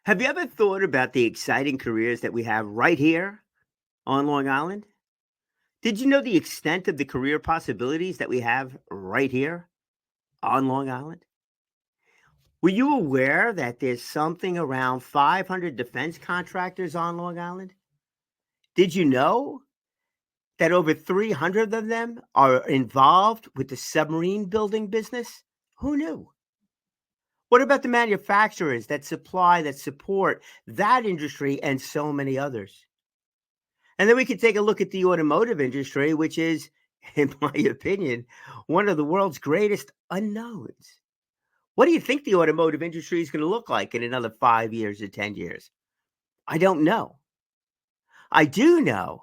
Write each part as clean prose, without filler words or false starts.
Have you ever thought about the exciting careers that we have right here on Long Island? Did you know the extent of the career possibilities that we have right here on Long Island? Were you aware that there's something around 500 defense contractors on Long Island? Did you know that over 300 of them are involved with the submarine building business? Who knew? What about the manufacturers that supply, that support that industry and so many others? And then we could take a look at the automotive industry, which is, in my opinion, one of the world's greatest unknowns. What do you think the automotive industry is going to look like in another 5 years or 10 years? I don't know. I do know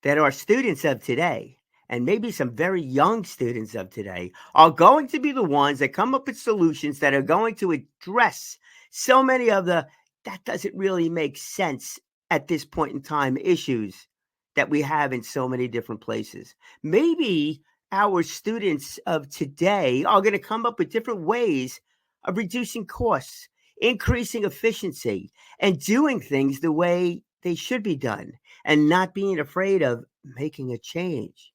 that our students of today, and maybe some very young students of today, are going to be the ones that come up with solutions that are going to address so many of the that doesn't really make sense at this point in time issues that we have in so many different places. Maybe our students of today are going to come up with different ways of reducing costs, increasing efficiency, and doing things the way they should be done and not being afraid of making a change.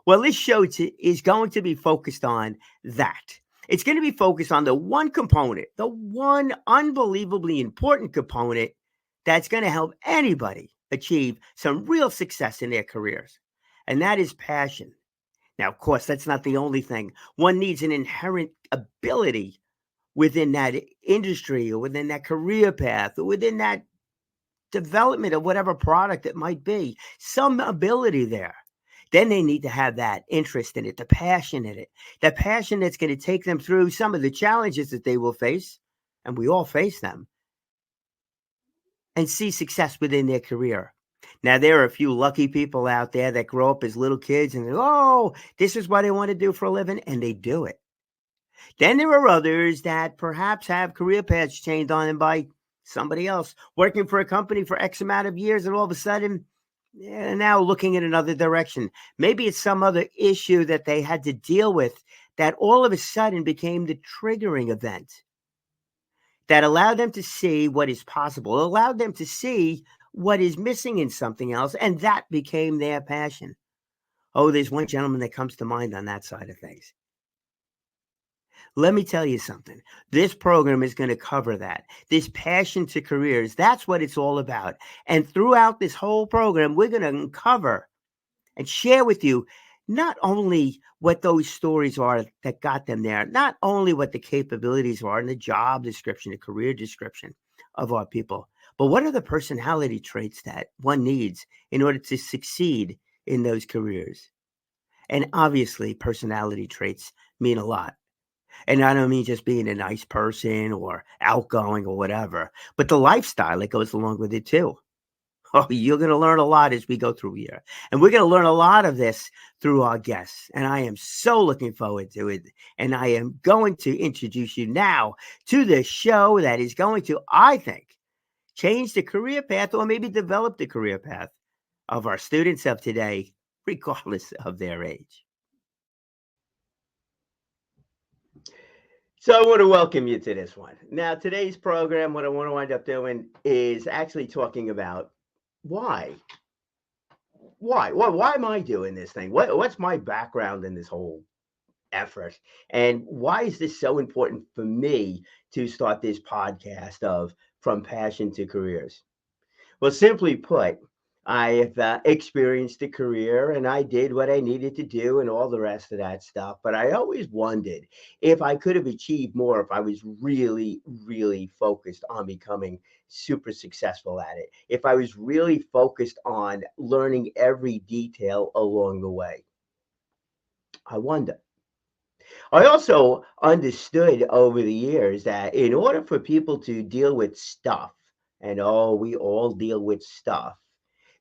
Well, this show is going to be focused on that. It's going to be focused on the one component, the one unbelievably important component that's going to help anybody achieve some real success in their careers, and that is passion. Now, of course, that's not the only thing. One needs an inherent ability within that industry or within that career path or within that development of whatever product it might be, some ability there. Then they need to have that interest in it, the passion in it, that passion that's going to take them through some of the challenges that they will face, and we all face them, and see success within their career. Now, there are a few lucky people out there that grow up as little kids and, oh, this is what I want to do for a living, and they do it. Then there are others that perhaps have career paths changed on them by somebody else, working for a company for X amount of years, and all of a sudden, now looking in another direction. Maybe it's some other issue that they had to deal with that all of a sudden became the triggering event that allowed them to see what is possible, allowed them to see what is missing in something else, and that became their passion. Oh, there's one gentleman that comes to mind on that side of things. Let me tell you something. This program is going to cover that. This passion to careers, that's what it's all about. And throughout this whole program, we're going to uncover and share with you not only what those stories are that got them there, not only what the capabilities are and the job description, the career description of our people, but what are the personality traits that one needs in order to succeed in those careers. And obviously, personality traits mean a lot. And I don't mean just being a nice person or outgoing or whatever, but the lifestyle that goes along with it too. Oh, you're going to learn a lot as we go through here. And we're going to learn a lot of this through our guests. And I am so looking forward to it. And I am going to introduce you now to the show that is going to, I think, change the career path or maybe develop the career path of our students of today, regardless of their age. So I want to welcome you to this one. Now, today's program, what I want to wind up doing is actually talking about why. Why am I doing this thing? What's my background in this whole effort? And why is this so important for me to start this podcast of From Passion to Careers? Well, simply put, I've experienced a career and I did what I needed to do and all the rest of that stuff. But I always wondered if I could have achieved more if I was really, really focused on becoming super successful at it, if I was really focused on learning every detail along the way. I wonder. I also understood over the years that in order for people to deal with stuff, and oh, we all deal with stuff,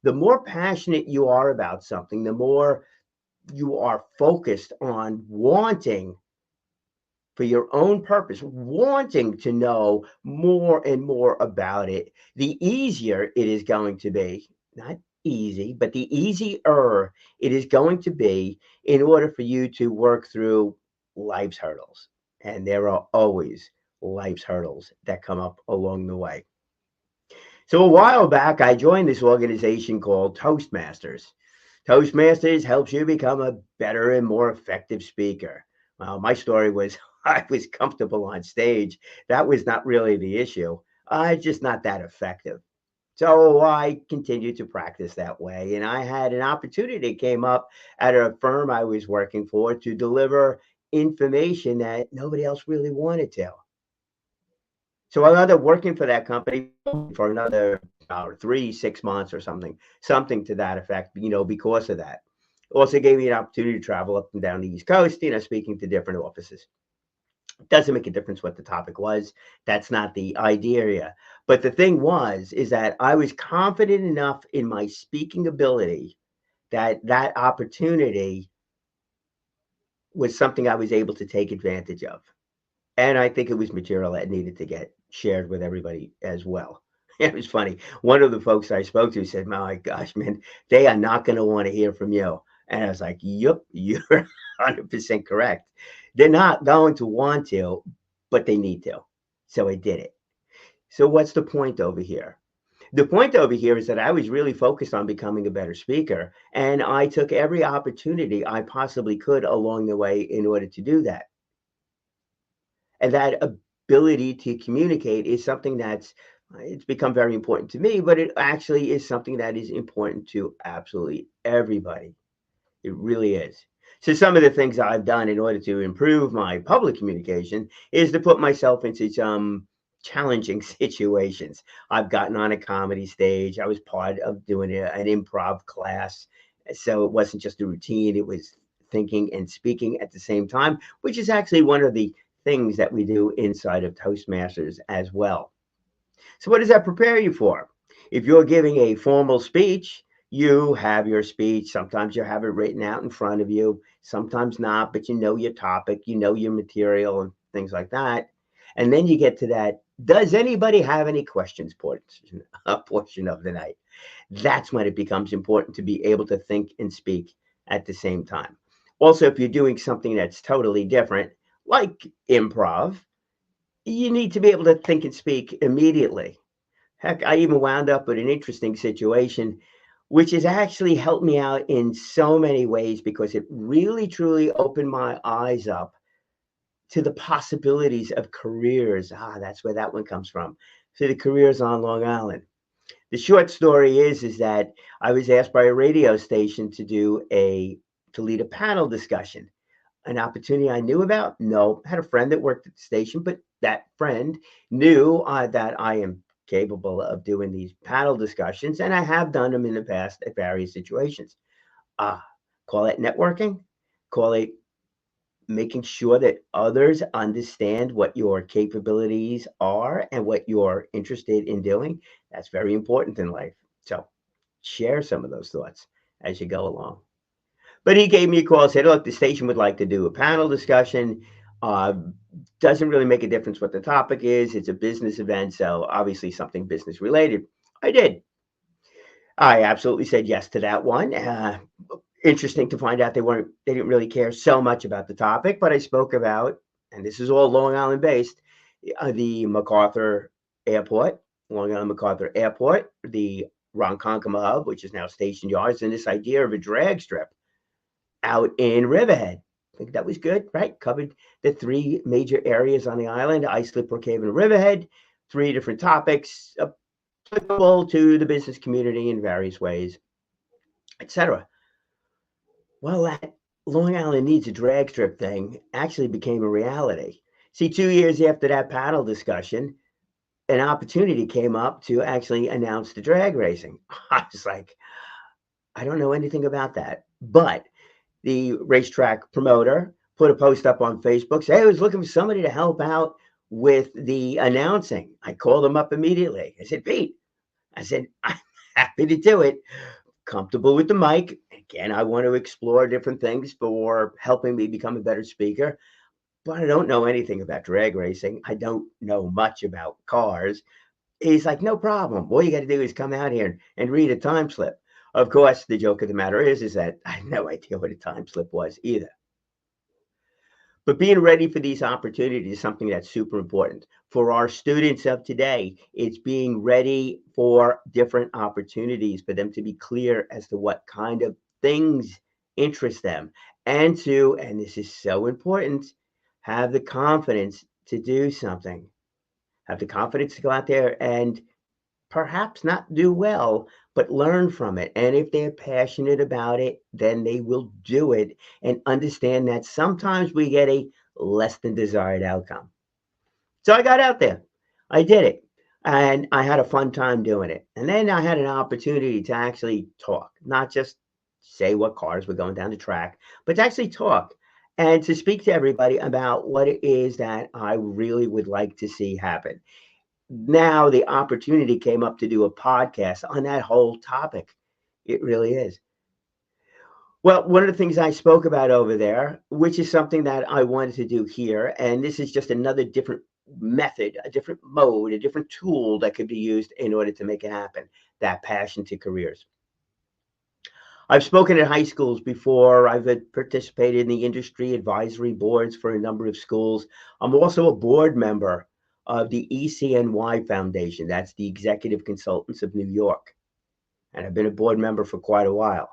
the more passionate you are about something, the more you are focused on wanting for your own purpose, wanting to know more and more about it, the easier it is going to be. Not easy, but the easier it is going to be in order for you to work through life's hurdles. And there are always life's hurdles that come up along the way. So a while back, I joined this organization called Toastmasters. Toastmasters helps you become a better and more effective speaker. Well, my story was I was comfortable on stage. That was not really the issue. I just not that effective. So I continued to practice that way. And I had an opportunity that came up at a firm I was working for to deliver information that nobody else really wanted to. So I wound up working for that company for another 3, 6 months or something to that effect, because of that. Also gave me an opportunity to travel up and down the East Coast, speaking to different offices. It doesn't make a difference what the topic was. That's not the idea. But the thing is that I was confident enough in my speaking ability that that opportunity was something I was able to take advantage of. And I think it was material that needed to get shared with everybody as well. It was funny. One of the folks I spoke to said, "My gosh, man, they are not going to want to hear from you." And I was like, "Yep, you're 100% correct. They're not going to want to, but they need to." So I did it. So what's the point over here? The point over here is that I was really focused on becoming a better speaker, and I took every opportunity I possibly could along the way in order to do that. And that ability to communicate is something it's become very important to me, but it actually is something that is important to absolutely everybody. It really is. So some of the things I've done in order to improve my public communication is to put myself into some challenging situations. I've gotten on a comedy stage. I was part of doing an improv class. So it wasn't just a routine, it was thinking and speaking at the same time, which is actually one of the things that we do inside of Toastmasters as well. So, what does that prepare you for? If you're giving a formal speech, you have your speech. Sometimes you have it written out in front of you, sometimes not, but you know your topic, you know your material, and things like that. And then you get to that. Does anybody have any questions portion, a portion of the night? That's when it becomes important to be able to think and speak at the same time. Also, if you're doing something that's totally different, like improv, you need to be able to think and speak immediately. Heck, I even wound up with an interesting situation, which has actually helped me out in so many ways because it really truly opened my eyes up to the possibilities of careers. That's where that one comes from. So the careers on Long Island. The short story is that I was asked by a radio station to lead a panel discussion. An opportunity I knew about? No. I had a friend that worked at the station, but that friend knew that I am capable of doing these panel discussions, and I have done them in the past at various situations. Uh, Call it networking, call it making sure that others understand what your capabilities are and what you're interested in doing. That's very important in life. So share some of those thoughts as you go along. But he gave me a call, said, "Look, the station would like to do a panel discussion. Uh, doesn't really make a difference what the topic is. It's a business event, so obviously something business related." I did. I absolutely said yes to that one. Interesting to find out they didn't really care so much about the topic, but I spoke about, and this is all Long Island based, the MacArthur Airport, Long Island MacArthur Airport, the Ronkonkoma Hub, which is now Station Yards, and this idea of a drag strip out in Riverhead. I think that was good, right? Covered the three major areas on the island: Islip, Brookhaven, and Riverhead. Three different topics applicable to the business community in various ways, etc. Well, that Long Island needs a drag strip thing actually became a reality. See, 2 years after that panel discussion, an opportunity came up to actually announce the drag racing. I was like, I don't know anything about that, but the racetrack promoter put a post up on Facebook, say, "Hey, I was looking for somebody to help out with the announcing." I called him up immediately. I said, "Pete," I said, "I'm happy to do it. Comfortable with the mic. Again, I want to explore different things for helping me become a better speaker, but I don't know anything about drag racing. I don't know much about cars." He's like, "No problem. All you got to do is come out here and read a time slip." Of course, the joke of the matter is that I had no idea what a time slip was either. But being ready for these opportunities is something that's super important. For our students of today, it's being ready for different opportunities, for them to be clear as to what kind of things interest them, and to, and this is so important, have the confidence to do something, have the confidence to go out there and perhaps not do well, but learn from it. And if they're passionate about it, then they will do it and understand that sometimes we get a less than desired outcome. So I got out there, I did it, and I had a fun time doing it. And then I had an opportunity to actually talk, not just say what cars were going down the track, but to actually talk and to speak to everybody about what it is that I really would like to see happen. Now the opportunity came up to do a podcast on that whole topic. It really is. Well, one of the things I spoke about over there, which is something that I wanted to do here, and this is just another different method, a different mode, a different tool that could be used in order to make it happen, that passion to careers. I've spoken at high schools before. I've participated in the industry advisory boards for a number of schools. I'm also a board member of the ECNY Foundation. That's the Executive Consultants of New York. And I've been a board member for quite a while.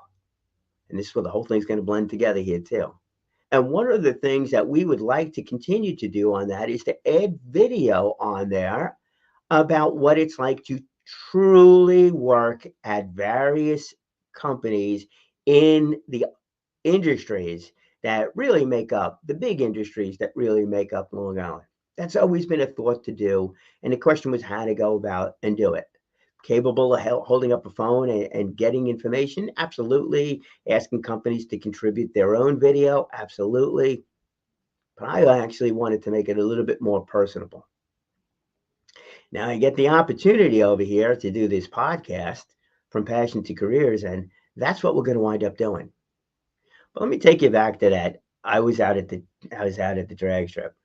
And this is where the whole thing's going to blend together here, too. And one of the things that we would like to continue to do on that is to add video on there about what it's like to truly work at various companies in the industries that really make up the big industries that really make up Long Island. That's always been a thought to do. And the question was how to go about and do it. Capable of holding up a phone and getting information? Absolutely. Asking companies to contribute their own video? Absolutely. But I actually wanted to make it a little bit more personable. Now I get the opportunity over here to do this podcast from passion to careers, and that's what we're going to wind up doing. But let me take you back to that. I was out at the drag strip.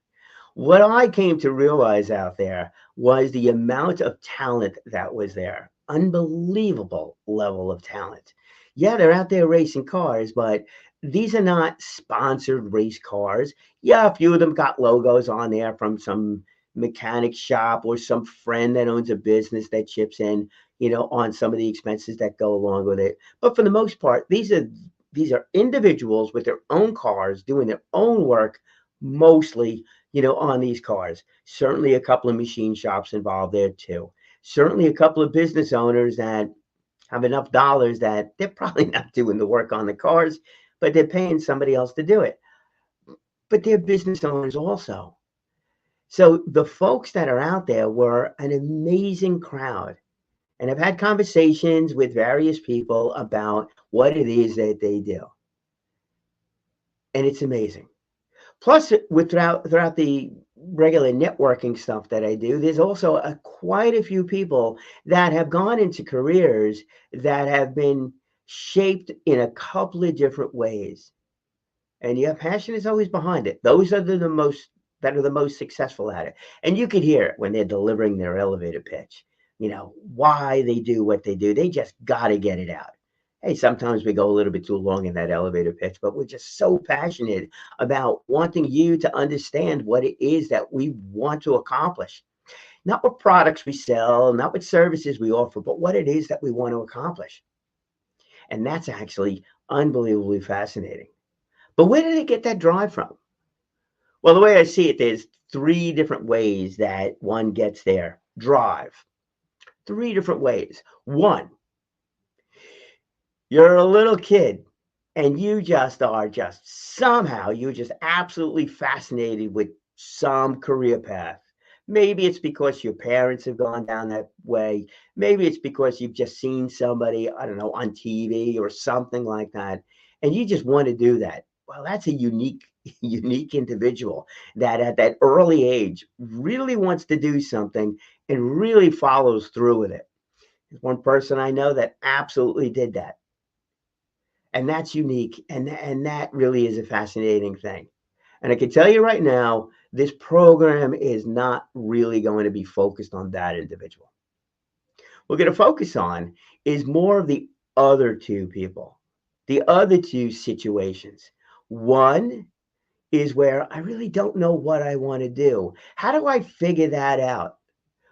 What I came to realize out there was the amount of talent that was there. Unbelievable level of talent. Yeah, they're out there racing cars, but these are not sponsored race cars. Yeah, a few of them got logos on there from some mechanic shop or some friend that owns a business that chips in, on some of the expenses that go along with it. But for the most part, these are individuals with their own cars doing their own work, mostly on these cars. Certainly a couple of machine shops involved there too. Certainly a couple of business owners that have enough dollars that they're probably not doing the work on the cars, but they're paying somebody else to do it. But they're business owners also. So the folks that are out there were an amazing crowd. And I've had conversations with various people about what it is that they do. And it's amazing. Plus, throughout the regular networking stuff that I do, there's also quite a few people that have gone into careers that have been shaped in a couple of different ways. And yeah, passion is always behind it. Those are the most successful at it. And you could hear it when they're delivering their elevator pitch, why they do what they do. They just got to get it out. Hey, sometimes we go a little bit too long in that elevator pitch, but we're just so passionate about wanting you to understand what it is that we want to accomplish. Not what products we sell, not what services we offer, but what it is that we want to accomplish. And that's actually unbelievably fascinating. But where did they get that drive from? Well, the way I see it, there's three different ways that one gets their drive. Three different ways. One, you're a little kid and you you're just absolutely fascinated with some career path. Maybe it's because your parents have gone down that way. Maybe it's because you've just seen somebody, I don't know, on TV or something like that, and you just want to do that. Well, that's a unique individual that at that early age really wants to do something and really follows through with it. There's one person I know that absolutely did that. And that's unique. And that really is a fascinating thing. And I can tell you right now, this program is not really going to be focused on that individual. What we're going to focus on is more of the other two people, the other two situations. One is where I really don't know what I want to do. How do I figure that out?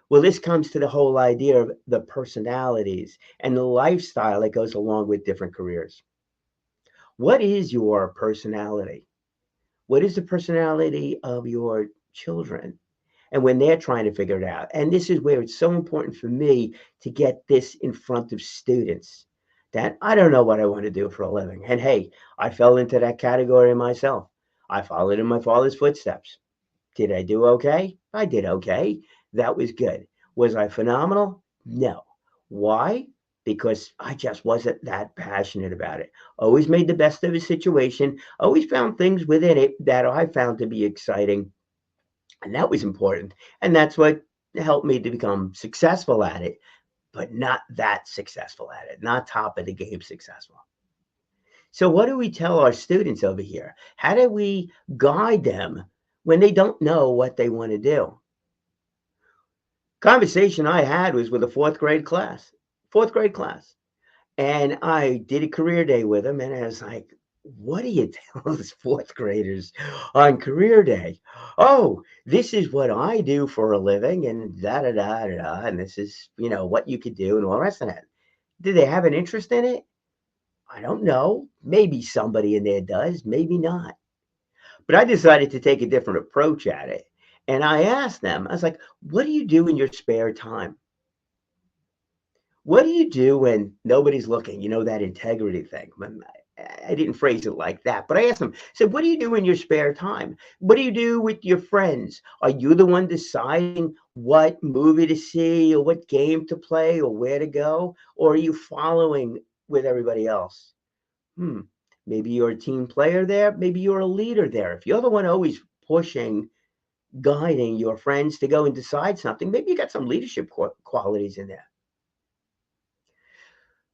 Well, this comes to the whole idea of the personalities and the lifestyle that goes along with different careers. What is your personality? What is the personality of your children? And when they're trying to figure it out. And this is where it's so important for me to get this in front of students that I don't know what I want to do for a living. And hey, I fell into that category myself. I followed in my father's footsteps. Did I do okay? I did okay. That was good. Was I phenomenal? No. Why? Because I just wasn't that passionate about it. Always made the best of a situation, always found things within it that I found to be exciting. And that was important. And that's what helped me to become successful at it, but not that successful at it, not top of the game successful. So, what do we tell our students over here? How do we guide them when they don't know what they want to do? Conversation I had was with a fourth grade class. And I did a career day with them. And I was like, what do you tell those fourth graders on career day? Oh, this is what I do for a living and da da da da da. And this is, what you could do and all the rest of that. Do they have an interest in it? I don't know. Maybe somebody in there does, maybe not. But I decided to take a different approach at it. And I asked them, I was like, what do you do in your spare time? What do you do when nobody's looking? You know, that integrity thing. I didn't phrase it like that, but I asked them, I said, what do you do in your spare time? What do you do with your friends? Are you the one deciding what movie to see or what game to play or where to go? Or are you following with everybody else? Hmm. Maybe you're a team player there. Maybe you're a leader there. If you're the one always pushing, guiding your friends to go and decide something, maybe you got some leadership qualities in there.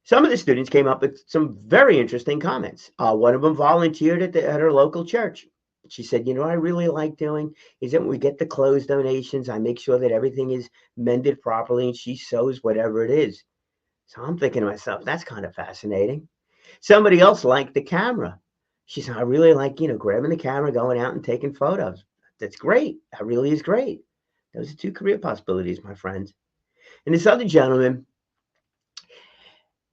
Some of the students came up with some very interesting comments. One of them volunteered at her local church. She said, I really like doing is that when we get the clothes donations, I make sure that everything is mended properly and she sews whatever it is. So I'm thinking to myself, that's kind of fascinating. Somebody else liked the camera. She said, I really like, grabbing the camera, going out and taking photos. That's great. That really is great. Those are two career possibilities, my friends. And this other gentleman,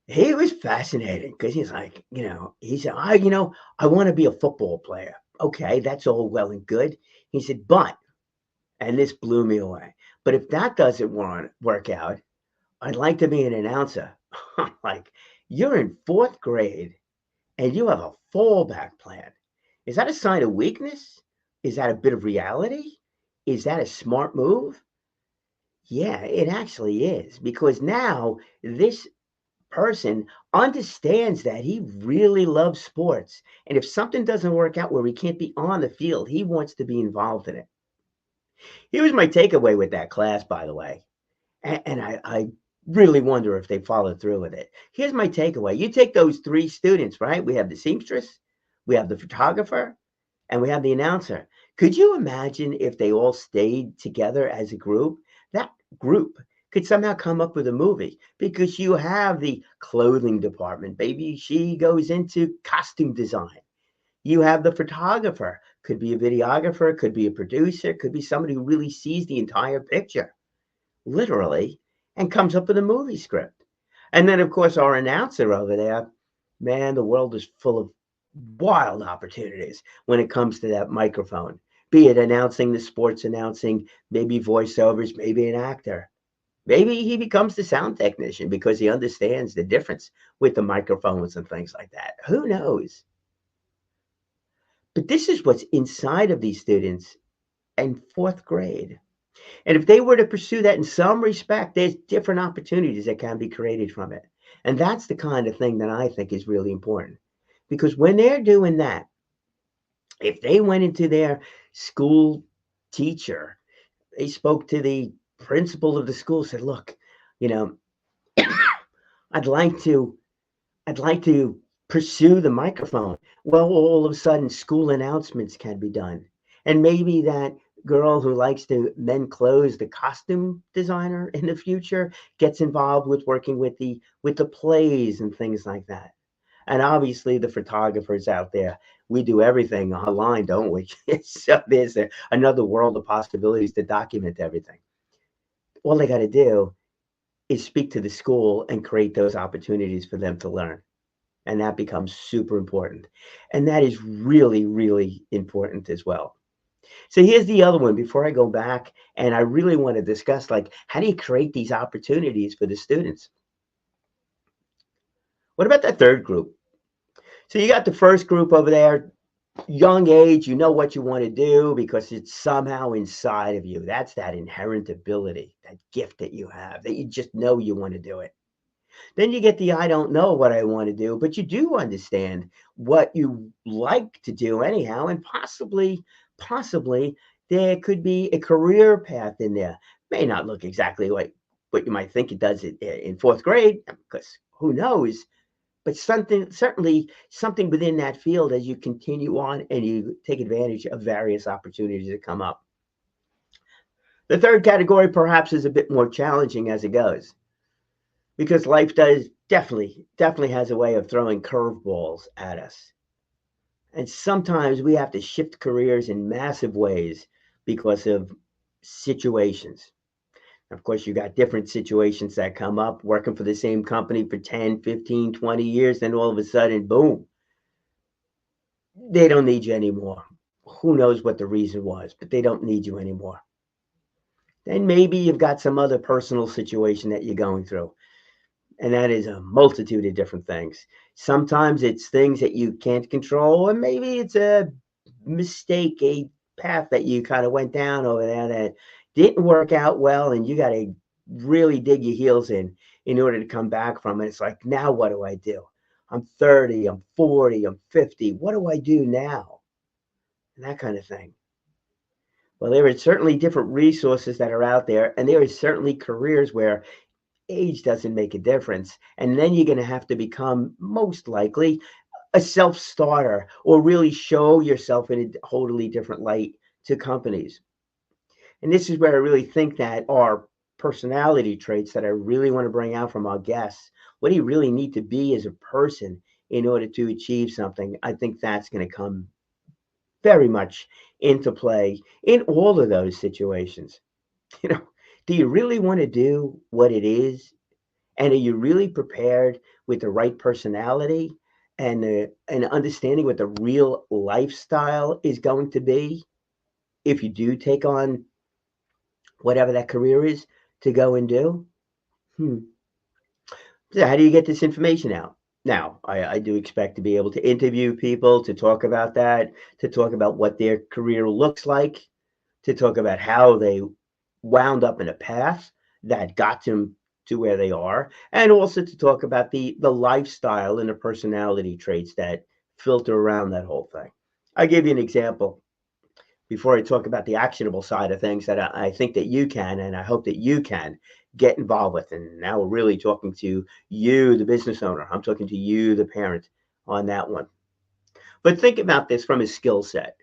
he was fascinating because he's like, he said, I want to be a football player. Okay, that's all well and good. He said, but, and this blew me away, but if that doesn't work out, I'd like to be an announcer. I'm like, you're in fourth grade and you have a fallback plan. Is that a sign of weakness? Is that a bit of reality? Is that a smart move? Yeah, it actually is because now this person understands that he really loves sports. And if something doesn't work out where he can't be on the field, he wants to be involved in it. Here was my takeaway with that class, by the way. And I really wonder if they followed through with it. Here's my takeaway. You take those three students, right? We have the seamstress, we have the photographer, and we have the announcer. Could you imagine if they all stayed together as a group? That group could somehow come up with a movie because you have the clothing department. Maybe she goes into costume design. You have the photographer, could be a videographer, could be a producer, could be somebody who really sees the entire picture, literally, and comes up with a movie script. And then, of course, our announcer over there, man, the world is full of wild opportunities when it comes to that microphone, be it announcing the sports announcing, maybe voiceovers, maybe an actor. Maybe he becomes the sound technician because he understands the difference with the microphones and things like that. Who knows? But this is what's inside of these students in fourth grade. And if they were to pursue that in some respect, there's different opportunities that can be created from it. And that's the kind of thing that I think is really important. Because when they're doing that, if they went into their school teacher, they spoke to the principal of the school, said, look, you know, I'd like to I'd like to pursue the microphone. Well, all of a sudden, school announcements can be done. And maybe that girl who likes to mend clothes, the costume designer in the future, gets involved with working with the plays and things like that. And obviously, the photographers out there we do everything online, don't we? So there's another world of possibilities to document everything. All they got to do is speak to the school and create those opportunities for them to learn. And that becomes super important. And that is really, really important as well. So here's the other one before I go back. And I really want to discuss, like, how do you create these opportunities for the students? What about that third group? So you got the first group over there, young age, you know what you want to do because it's somehow inside of you. That's that inherent ability, that gift that you have, that you just know you want to do it. Then you get the I don't know what I want to do, but you do understand what you like to do anyhow, and possibly there could be a career path in there. May not look exactly like what you might think it does in fourth grade, because who knows? But something, certainly something within that field as you continue on and you take advantage of various opportunities that come up. The third category perhaps is a bit more challenging as it goes, because life does definitely has a way of throwing curveballs at us. And sometimes we have to shift careers in massive ways because of situations. Of course, you got different situations that come up, working for the same company for 10, 15, 20 years, then all of a sudden, boom, they don't need you anymore. Who knows what the reason was, but they don't need you anymore. Then maybe you've got some other personal situation that you're going through, and that is a multitude of different things. Sometimes it's things that you can't control, and maybe it's a mistake, a path that you kind of went down over there that didn't work out well, and you got to really dig your heels in order to come back from it. It's like, now what do I do? I'm 30, I'm 40, I'm 50. What do I do now? And that kind of thing. Well, there are certainly different resources that are out there, and there is certainly careers where age doesn't make a difference. And then you're going to have to become, most likely, a self starter or really show yourself in a totally different light to companies. And this is where I really think that our personality traits that I really want to bring out from our guests, what do you really need to be as a person in order to achieve something? I think that's going to come very much into play in all of those situations. You know, do you really want to do what it is? And are you really prepared with the right personality and understanding what the real lifestyle is going to be if you do take on whatever that career is to go and do? Hmm. So how do you get this information out? Now, I do expect to be able to interview people to talk about that, to talk about what their career looks like, to talk about how they wound up in a path that got them to where they are, and also to talk about the lifestyle and the personality traits that filter around that whole thing. I'll give you an example before I talk about the actionable side of things that I think that you can, and I hope that you can get involved with. And now we're really talking to you, the business owner. I'm talking to you, the parent, on that one. But think about this from a skill set.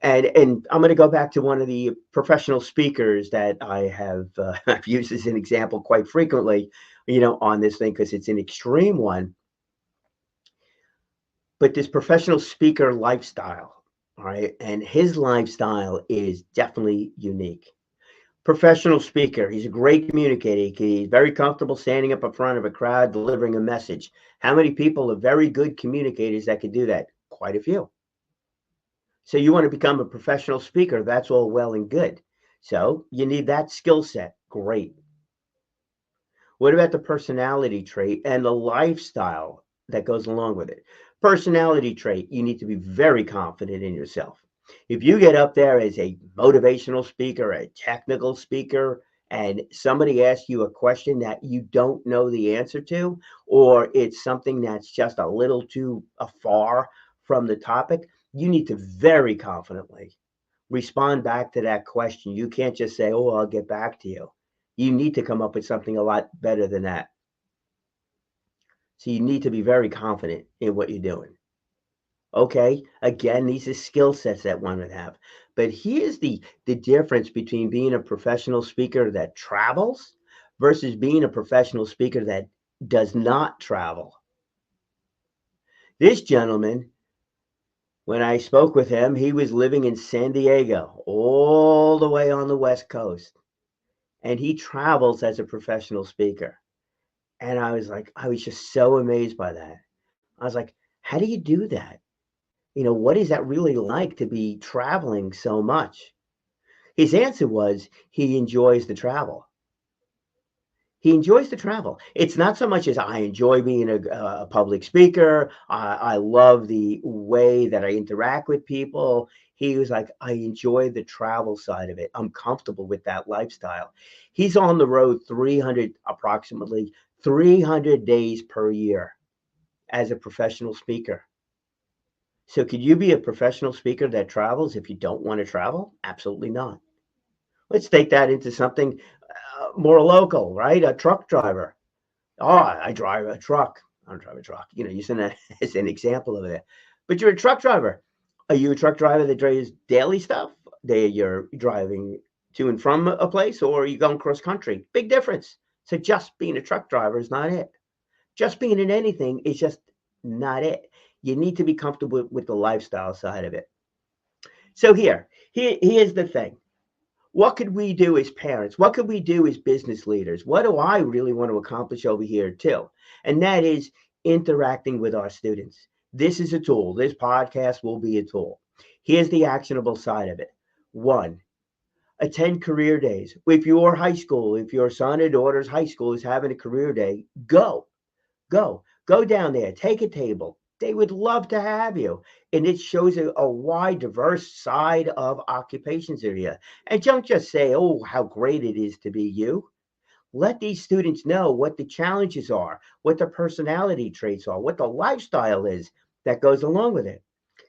And I'm going to go back to one of the professional speakers that I have I've used as an example quite frequently, on this thing because it's an extreme one. But this professional speaker lifestyle, all right, and his lifestyle is definitely unique. Professional speaker, he's a great communicator. He's very comfortable standing up in front of a crowd, delivering a message. How many people are very good communicators that could do that? Quite a few. So you want to become a professional speaker, that's all well and good. So you need that skill set. Great. What about the personality trait and the lifestyle that goes along with it? Personality trait, you need to be very confident in yourself. If you get up there as a motivational speaker, a technical speaker, and somebody asks you a question that you don't know the answer to, or it's something that's just a little too far from the topic, you need to very confidently respond back to that question. You can't just say, "Oh, I'll get back to you." You need to come up with something a lot better than that. So you need to be very confident in what you're doing. Okay, again, these are skill sets that one would have. But here's the difference between being a professional speaker that travels versus being a professional speaker that does not travel. This gentleman When I spoke with him, he was living in San Diego, all the way on the West Coast, and he travels as a professional speaker. And I was just so amazed by that. I was like, how do you do that? What is that really like to be traveling so much? His answer was he enjoys the travel. He enjoys the travel. It's not so much as I enjoy being a public speaker. I love the way that I interact with people. He was like, I enjoy the travel side of it. I'm comfortable with that lifestyle. He's on the road approximately 300 days per year as a professional speaker. So could you be a professional speaker that travels if you don't want to travel? Absolutely not. Let's take that into something more local, right? A truck driver. Oh, I drive a truck. I don't drive a truck. Using that as an example of it. But you're a truck driver. Are you a truck driver that drives daily stuff? You're driving to and from a place, or are you going cross country? Big difference. So just being a truck driver is not it. Just being in anything is just not it. You need to be comfortable with the lifestyle side of it. So here's the thing. What could we do as parents? What could we do as business leaders? What do I really want to accomplish over here too? And that is interacting with our students. This is a tool. This podcast will be a tool. Here's the actionable side of it. One, attend career days. If your high school, if your son or daughter's high school is having a career day, go down there, take a table. They would love to have you. And it shows a wide, diverse side of occupations area. And don't just say, oh, how great it is to be you. Let these students know what the challenges are, what the personality traits are, what the lifestyle is that goes along with it.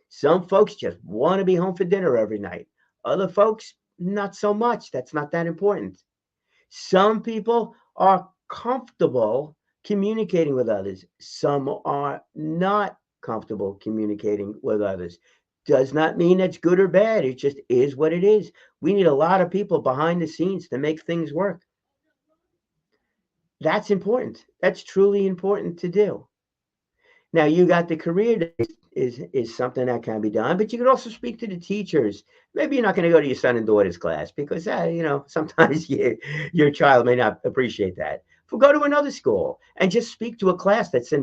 Some folks just want to be home for dinner every night. Other folks, not so much. That's not that important. Some people are comfortable communicating with others. Some are not comfortable communicating with others. Does not mean that's good or bad. It just is what it is. We need a lot of people behind the scenes to make things work. That's important. That's truly important to do. Now you got the career days is something that can be done, but you could also speak to the teachers. Maybe you're not going to go to your son and daughter's class because sometimes your child may not appreciate that. But go to another school and just speak to a class that's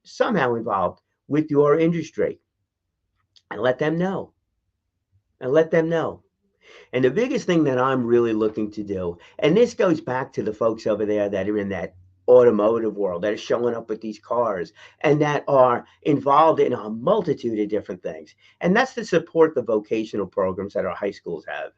somehow involved with your industry, and let them know. And let them know. And the biggest thing that I'm really looking to do, and this goes back to the folks over there that are in that automotive world that are showing up with these cars and that are involved in a multitude of different things. And that's to support the vocational programs that our high schools have.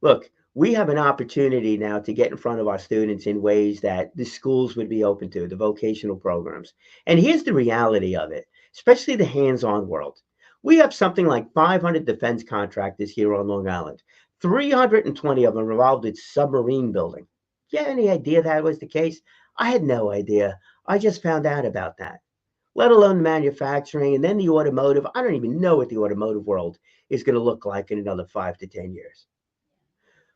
Look, we have an opportunity now to get in front of our students in ways that the schools would be open to, the vocational programs. And here's the reality of it, especially the hands-on world. We have something like 500 defense contractors here on Long Island. 320 of them involved in submarine building. Do you have any idea that was the case? I had no idea. I just found out about that. Let alone manufacturing and then the automotive. I don't even know what the automotive world is going to look like in another 5 to 10 years.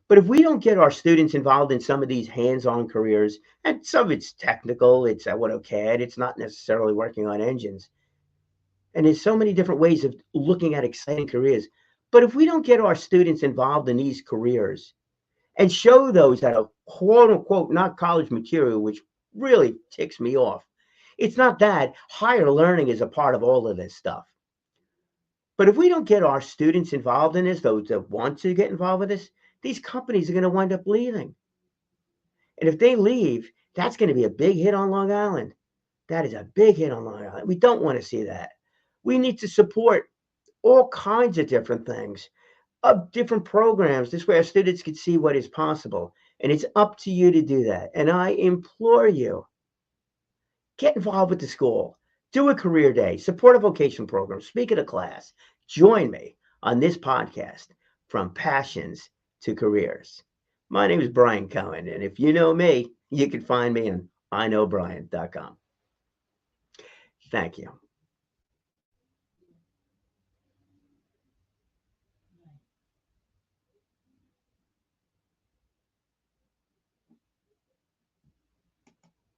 But if we don't get our students involved in some of these hands-on careers, and some of it's technical, it's at AutoCAD, it's not necessarily working on engines. And there's so many different ways of looking at exciting careers. But if we don't get our students involved in these careers and show those that are quote unquote not college material, which really ticks me off. It's not that. Higher learning is a part of all of this stuff. But if we don't get our students involved in this, those that want to get involved with this, these companies are going to wind up leaving. And if they leave, that's going to be a big hit on Long Island. That is a big hit on Long Island. We don't want to see that. We need to support all kinds of different things, of different programs. This way our students can see what is possible. And it's up to you to do that. And I implore you, get involved with the school. Do a career day, support a vocation program, speak at a class. Join me on this podcast, From Passions to Careers. My name is Brian Cohen, and if you know me, you can find me on iknowbrian.com. Thank you.